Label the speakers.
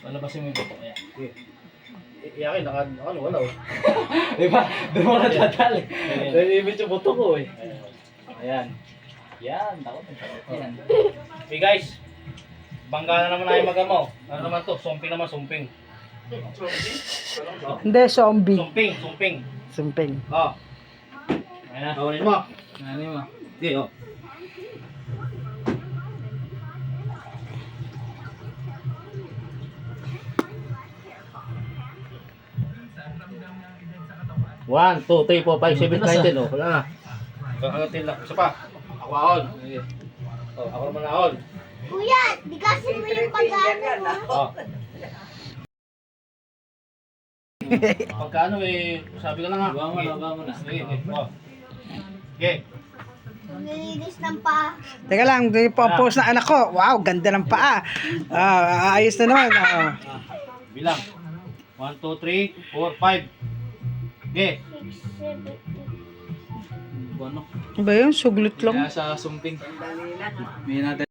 Speaker 1: Lalabasin mo yung buto. Ayan.
Speaker 2: Iyakin, wala oh.
Speaker 1: Diba? Doon mo natadali. Naibit yung buto ko eh. Ayan. Yan. Takot. Yan.
Speaker 2: Okay guys. Bangga na naman tayo magamaw. Ano naman to? Sumping naman, sumping.
Speaker 3: Hindi, zombie.
Speaker 2: Sumping.
Speaker 3: Sumping.
Speaker 2: Oh.
Speaker 1: Ayan na.
Speaker 2: Kawanin mo.
Speaker 1: Ano mo?
Speaker 2: Okay, oh. One, two, three, four, five, seven, nine, ten. Oh, wala na. Kakagatin lang. Isa pa. Ako ahon. Oh, ako naman ahon.
Speaker 4: Kuya, dikasin mo yung pag-ano mo.
Speaker 2: Oh. Pagkaano eh, sabi ko lang ha.
Speaker 1: Baba mo na.
Speaker 2: Sige, oh. Okay.
Speaker 4: Nilinis ng paa.
Speaker 3: Teka lang, di pa post na anak ko. Wow, ganda ng paa. Ayos na naman.
Speaker 2: Bilang. 1, 2, 3, 4, 5. Okay.
Speaker 4: 6, 7, 8.
Speaker 1: Ano?
Speaker 3: Ano ba yun? Suglit lang.
Speaker 1: Kaya sa sumping. May natin.